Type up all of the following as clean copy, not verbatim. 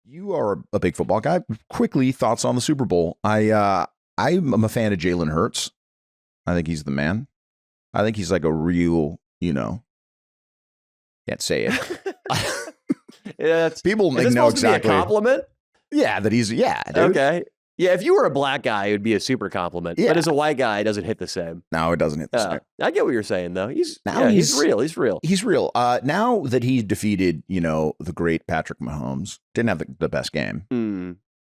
You are a big football guy. Quickly, thoughts on the Super Bowl. I'm a fan of Jalen Hurts. I think he's the man. I think he's like a real, can't say it. Yeah, People is this know supposed to be exactly. a compliment? Yeah, that he's, dude. Okay. Yeah, if you were a black guy, it would be a super compliment. Yeah. But as a white guy, it doesn't hit the same. No, it doesn't hit the same. I get what you're saying, though. He's He's real. He's real. He's real. Now that he defeated, the great Patrick Mahomes, didn't have the best game.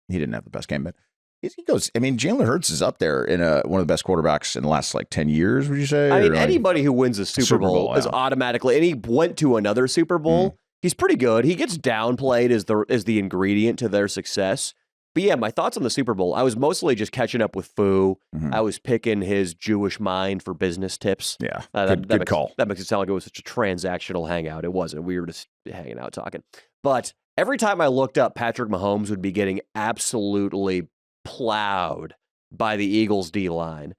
He didn't have the best game, but he goes. I mean, Jalen Hurts is up there in one of the best quarterbacks in the last 10 years. Would you say? I mean, anybody who wins a Super Bowl is automatically, and he went to another Super Bowl. He's pretty good. He gets downplayed as the ingredient to their success. But yeah, my thoughts on the Super Bowl, I was mostly just catching up with Fu. I was picking his Jewish mind for business tips. Yeah, good call. That makes it sound like it was such a transactional hangout. It wasn't. We were just hanging out talking. But every time I looked up, Patrick Mahomes would be getting absolutely plowed by the Eagles D-line.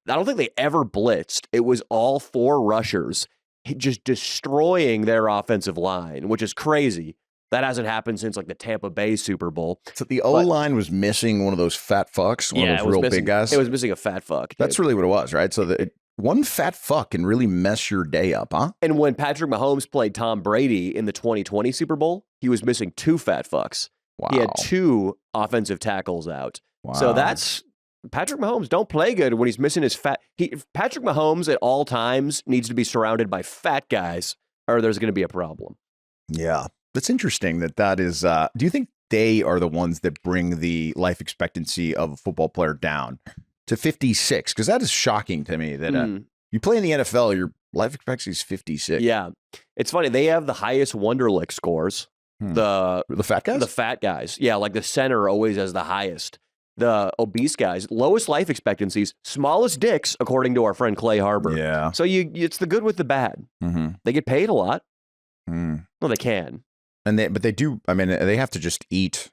I don't think they ever blitzed. It was all four rushers just destroying their offensive line, which is crazy. That hasn't happened since the Tampa Bay Super Bowl. So the O-line was missing one of those fat fucks, one of those real big guys. It was missing a fat fuck. That's really what it was, right? So one fat fuck can really mess your day up, huh? And when Patrick Mahomes played Tom Brady in the 2020 Super Bowl, he was missing two fat fucks. Wow. He had two offensive tackles out. Wow. So that's Patrick Mahomes don't play good when he's missing his fat. Patrick Mahomes at all times needs to be surrounded by fat guys, or there's going to be a problem. Yeah. That's interesting that is, do you think they are the ones that bring the life expectancy of a football player down to 56? Because that is shocking to me that you play in the NFL, your life expectancy is 56. Yeah. It's funny. They have the highest Wonderlic scores. The fat guys? The fat guys. Yeah, the center always has the highest. The obese guys, lowest life expectancies, smallest dicks, according to our friend Clay Harbor. Yeah. So it's the good with the bad. They get paid a lot. Well, they can. But they do. I mean, they have to just eat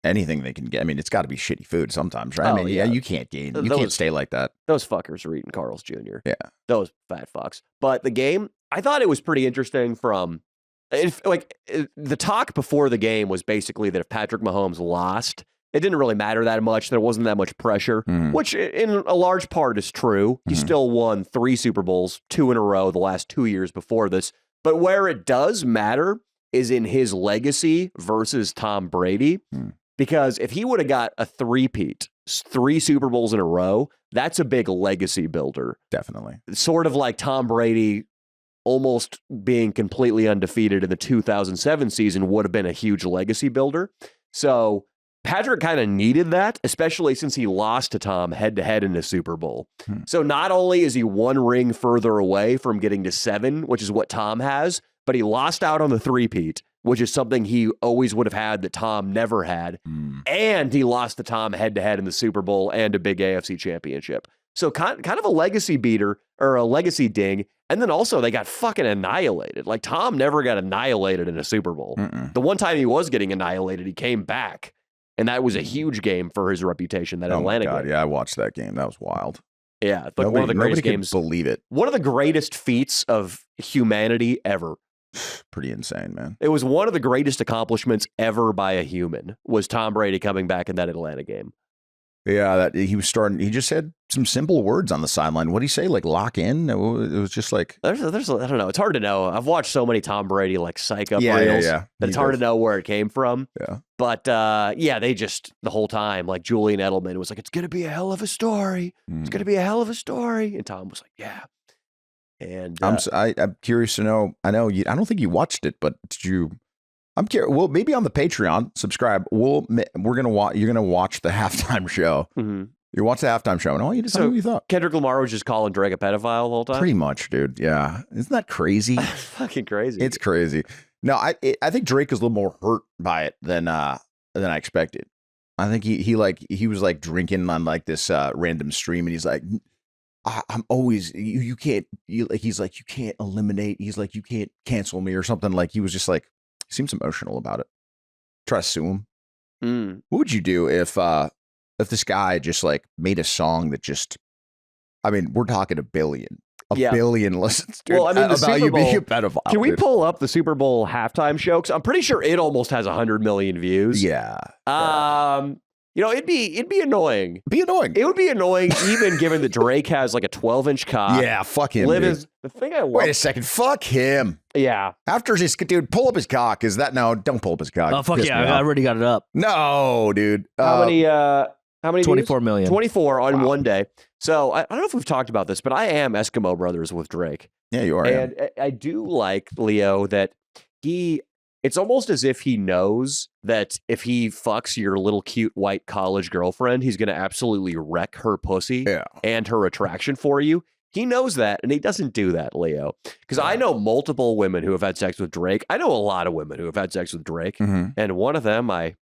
anything they can get. I mean, it's got to be shitty food sometimes, right? You can't gain. You can't stay like that. Those fuckers are eating Carl's Jr. Yeah. Those fat fucks. But the game, I thought it was pretty interesting from, the talk before the game was basically that if Patrick Mahomes lost, it didn't really matter that much. There wasn't that much pressure, which in a large part is true. He still won 3 Super Bowls, 2 in a row, the last 2 years before this. But where it does matter is in his legacy versus Tom Brady. Because if he would have got a three-peat, 3 Super Bowls in a row, that's a big legacy builder. Definitely. Sort of like Tom Brady almost being completely undefeated in the 2007 season would have been a huge legacy builder. So Patrick kind of needed that, especially since he lost to Tom head-to-head in the Super Bowl. So not only is he 1 ring further away from getting to 7, which is what Tom has, but he lost out on the three-peat, which is something he always would have had that Tom never had. And he lost to Tom head-to-head in the Super Bowl and a big AFC championship. So kind of a legacy beater, or a legacy ding. And then also they got fucking annihilated. Tom never got annihilated in a Super Bowl. The one time he was getting annihilated, he came back. And that was a huge game for his reputation, that Atlanta game. Yeah, I watched that game. That was wild. Yeah, one of the greatest games. Believe it. One of the greatest feats of humanity ever. Pretty insane, man. It was one of the greatest accomplishments ever by a human, was Tom Brady coming back in that Atlanta game. Yeah, he just said some simple words on the sideline. What did he say? Lock in? It was just like... There's I don't know. It's hard to know. I've watched so many Tom Brady, psych up reels that it's hard to know where it came from. Yeah. But, they just, the whole time, Julian Edelman was like, it's going to be a hell of a story. It's going to be a hell of a story. And Tom was like, yeah. And I'm curious to know. I know I don't think you watched it, but did you? I'm curious. Well, maybe on the Patreon, subscribe. You're gonna watch the halftime show. You watch the halftime show, and I want you to tell me what you thought. Kendrick Lamar was just calling Drake a pedophile the whole time. Pretty much, dude. Yeah, isn't that crazy? Fucking crazy. It's crazy. No, I think Drake is a little more hurt by it than I expected. I think he was drinking on this random stream, and he's like, I'm always you can't he's like, you can't eliminate, he's like, you can't cancel me or something. He was just he seems emotional about it. Try to sue him. What would you do if this guy just made a song that just, I mean, we're talking $1 billion. a billion listens, dude. Well, I mean, the about Super you being Bowl- a pedophile. Can we dude. pull up the Super Bowl halftime show? 'Cause I'm pretty sure it almost has 100 million views. Yeah. It'd be annoying. Be annoying. It would be annoying, even given that Drake has like a 12-inch cock. Yeah, fuck him. Liv Dude. is the thing I love. Wait a second. Fuck him. Yeah. After his dude, pull up his cock. Is that no? Don't pull up his cock. Oh, fuck Piss yeah. me I off. already got it up. No, dude. How many? 24 views? million. 24 on Wow. one day. So I don't know if we've talked about this, but I am Eskimo Brothers with Drake. Yeah, you are. And I do like, Leo, that it's almost as if he knows that if he fucks your little cute white college girlfriend, he's going to absolutely wreck her pussy Yeah. and her attraction for you. He knows that, and he doesn't do that, Leo. Because I know multiple women who have had sex with Drake. I know a lot of women who have had sex with Drake. Mm-hmm. And one of them I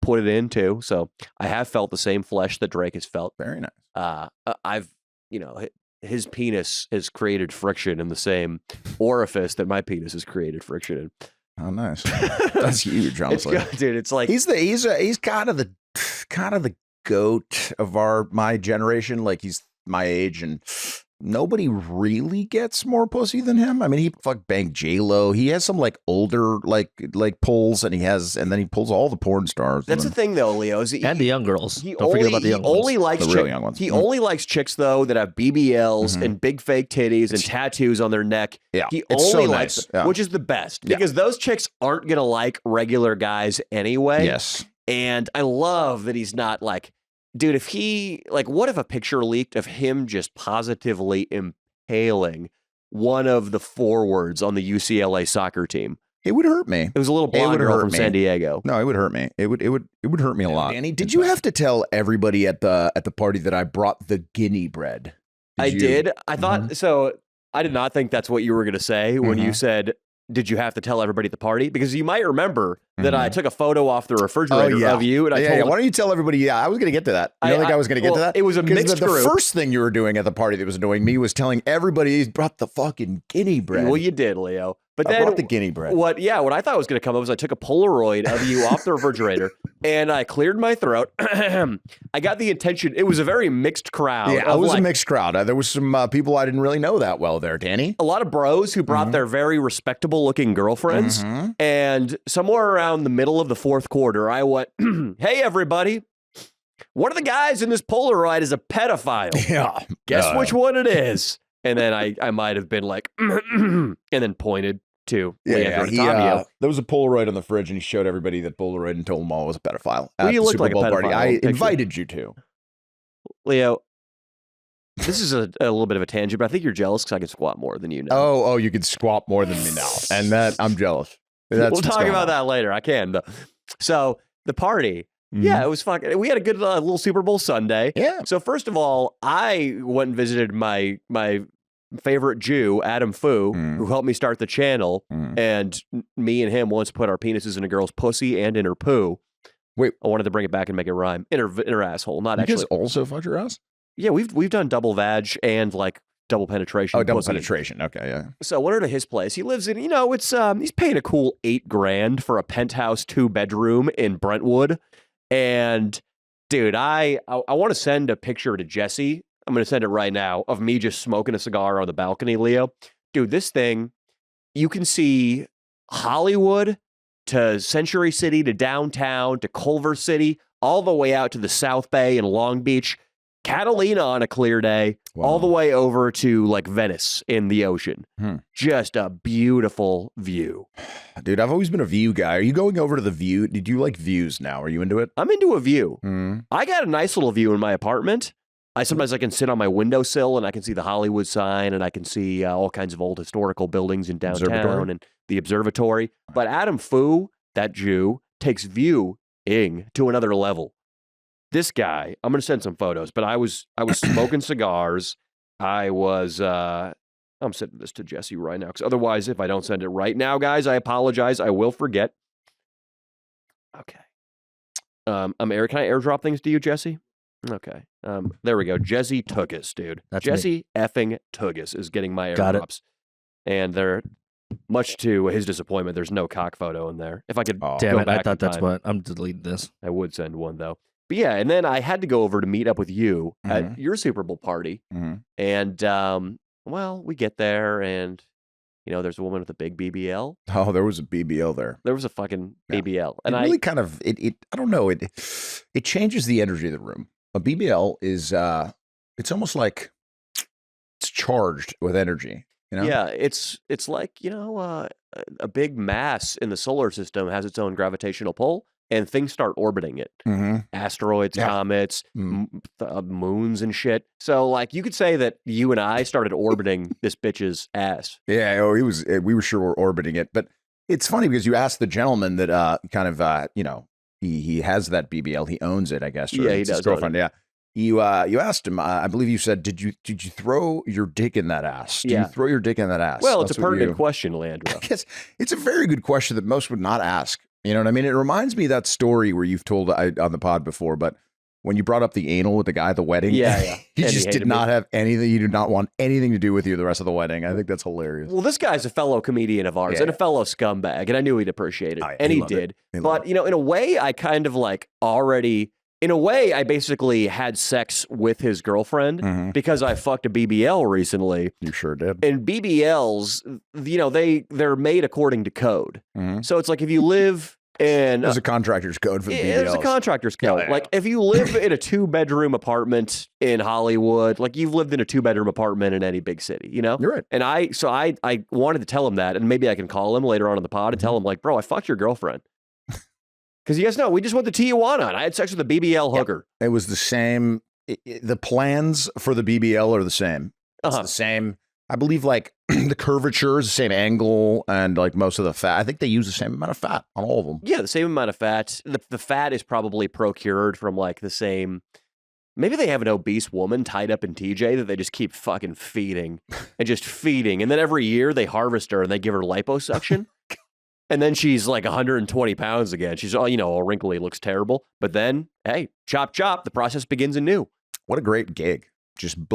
put it into. So I have felt the same flesh that Drake has felt. Very nice. I've, his penis has created friction in the same orifice that my penis has created friction in. Oh, nice. That's huge, honestly. It's good, dude. It's like He's kind of the goat of my generation. Like he's my age, and nobody really gets more pussy than him. I mean, he fucked banged J-Lo. He has some like older like pulls, and then he pulls all the porn stars. that's the thing, though, Leo. Is And the young girls. He Don't forget about the young ones. only likes The real young ones. He Mhm. only likes chicks, though, that have BBLs Mhm. and big fake titties and tattoos on their neck. Yeah, He it's only so likes, nice. Yeah. which is the best, Yeah. because those chicks aren't gonna like regular guys anyway. Yes. And I love that he's not like, dude, if he, like, what if a picture leaked of him just positively impaling one of the forwards on the UCLA soccer team? It would hurt me. It was a little It blonde would girl hurt from me. San Diego. No, it would hurt me. It would hurt me a lot. Danny, did you have to tell everybody at the party that I brought the guinea bread? I did. I Mm-hmm. thought so. I did not think that's what you were going to say when you Mhm. said, "Did you have to tell everybody at the party?" Because you might remember that I Mhm. took a photo off the refrigerator yeah. of you, and I Yeah, told yeah. Why don't you tell everybody? Yeah, I was going to get to that. You don't think I was going to get to that? It was a 'Cause mixed the group. first thing you were doing at the party that was annoying me was telling everybody he brought the fucking guinea bread. Well, you did, Leo. But I then brought the guinea bread. what I thought was going to come up was I took a Polaroid of you off the refrigerator and I cleared my throat. I got the intention. It was a very mixed crowd. Yeah, it of was like a mixed crowd. There was some people I didn't really know that well there, Danny. a lot of bros who brought their very respectable looking girlfriends. Mhm. And somewhere around the middle of the fourth quarter, I went, "Hey, everybody. One of the guys in this Polaroid is a pedophile. Yeah. Guess which one it is?" And then I might have been like, and then pointed to Leandro Dottavio. there was a Polaroid on the fridge, and he showed everybody that Polaroid and told them all it was a pedophile. Well, At you the looked Super like a Bowl party pedophile I in the picture. invited you to. Leo, this is a little bit of a tangent, but I think you're jealous because I can squat more than you know. Oh, you could squat more than me now, and that I'm jealous. That's We'll what's talk going about on. that later. I can, though. So the party, Mhm. yeah, it was fucking. We had a good little Super Bowl Sunday. Yeah. So first of all, I went and visited my favorite Jew, Adam Fu, who helped me start the channel, and me and him once put our penises in a girl's pussy and in her poo. Wait. I wanted to bring it back and make it rhyme. In her asshole, not You actually. guys also fucked your ass? Yeah, we've done double vag and like double penetration. Oh, double pussy. penetration. Okay, yeah. So I went over to his place. He lives in, it's he's paying a cool $8,000 for a penthouse 2-bedroom in Brentwood. And dude, I want to send a picture to Jesse. I'm going to send it right now of me just smoking a cigar on the balcony, Leo. Dude, this thing, you can see Hollywood to Century City to downtown to Culver City, all the way out to the South Bay and Long Beach, Catalina on a clear day, all the way over to like Venice in the ocean. Just a beautiful view. Dude, I've always been a view guy. Are you going over to the view? Did you like views now? Are you into it? I'm into a view. Mm. I got a nice little view in my apartment. Sometimes I can sit on my windowsill and I can see the Hollywood sign and I can see all kinds of old historical buildings in downtown Observatory? and the observatory. But Adam Fu, that Jew, takes viewing to another level. This guy, I'm going to send some photos, but I was smoking cigars. I'm sending this to Jesse right now because otherwise, if I don't send it right now, guys, I apologize. I will forget. Okay. Can I airdrop things to you, Jesse? Okay. There we go. Jesse Tugas, dude. That's Jesse effing Tugas is getting my Got it. airdrops. And they're, much to his disappointment, there's no cock photo in there. If I could Oh, Damn go it. I back thought in that's time, what I'm deleting this. I would send one, though. But yeah, and then I had to go over to meet up with you Mhm. at your Super Bowl party. Mhm. And, well, we get there and, there's a woman with a big BBL. Oh, there was a BBL there. There was a fucking Yeah. BBL. It And really kind of I don't know, it changes the energy of the room. A BBL is it's almost like it's charged with energy, you know? yeah, it's like, a big mass in the solar system has its own gravitational pull and things start orbiting it. Mhm. Asteroids, Yeah. comets, Mm. moons and shit. So like you could say that you and I started orbiting this bitch's ass. Yeah, oh, we were sure we're orbiting it, but it's funny because you asked the gentleman that he has that BBL, he owns it, I guess. Or Yeah, he it's his does own girlfriend. Yeah. You asked him, I believe you said, did you throw your dick in that ass? Do Yeah. you throw your dick in that ass? Well, it's That's a what pertinent question, Leandro. I guess it's a very good question that most would not ask. You know what I mean? It reminds me of that story where you've told on the pod before, but when you brought up the anal with the guy at the wedding, Yeah. he And he just did hated not me. have anything. You did not want anything to do with you the rest of the wedding. I think that's hilarious. Well, this guy's a fellow comedian of ours Yeah, and a fellow scumbag, and I knew he'd appreciate it. Oh, yeah, And he he loved it. did. He loved But, in a way, I kind of like already, in a way, I basically had sex with his girlfriend Mhm. because I fucked a BBL recently. You sure did. And BBLs, they're made according to code. Mhm. So it's like if you live in There's a contractor's code for BBLs. There's a contractor's code. Yeah. Like if you live in a 2-bedroom apartment in Hollywood, like you've lived in a 2-bedroom apartment in any big city, You're right. And I wanted to tell him that, and maybe I can call him later on in the pod and tell him like, bro, I fucked your girlfriend. Because you guys know, we just went to Tijuana and I had sex with a BBL hooker. It was the same. The plans for the BBL are the same. It's Uh-huh. the same. I believe like the curvature is the same angle and like most of the fat. I think they use the same amount of fat on all of them. Yeah, the same amount of fat. The fat is probably procured from like the same. Maybe they have an obese woman tied up in TJ that they just keep fucking feeding and just feeding. And then every year they harvest her and they give her liposuction. And then she's like 120 pounds again. She's all wrinkly, looks terrible. But then, hey, chop, chop, the process begins anew. What a great gig.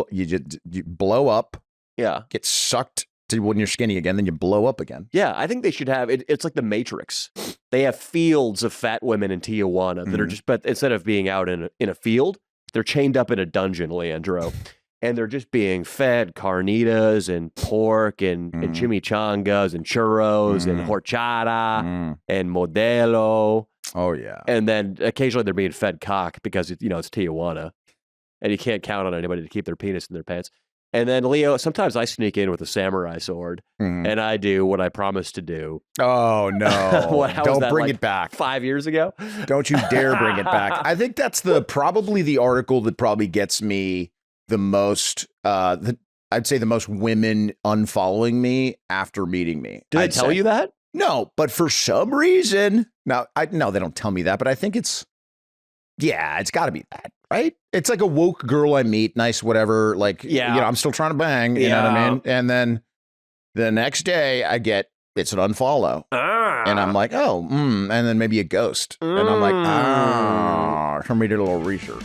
You blow up, Yeah. get sucked to when you're skinny again, then you blow up again. Yeah, I think they should have it. It's like the Matrix. They have fields of fat women in Tijuana that are just, but instead of being out in a field, they're chained up in a dungeon, Leandro. And they're just being fed carnitas and pork and chimichangas and churros and horchata and modelo. Oh, yeah. And then occasionally they're being fed cock because it's Tijuana. And you can't count on anybody to keep their penis in their pants. And then, Leo, sometimes I sneak in with a samurai sword and I do what I promised to do. Oh, no. How was Don't that, bring like, it back. 5 years ago? Don't you dare bring it back. I think that's probably the article that probably gets me the most, I'd say the most women unfollowing me after meeting me. Did I tell you that? No, but for some reason, no, they don't tell me that, but I think it's got to be that, right? It's like a woke girl I meet, nice, whatever. Like, I'm still trying to bang, you know what I mean? And then the next day I get, it's an unfollow. And I'm like, and then maybe a ghost. And I'm like, let me do a little research.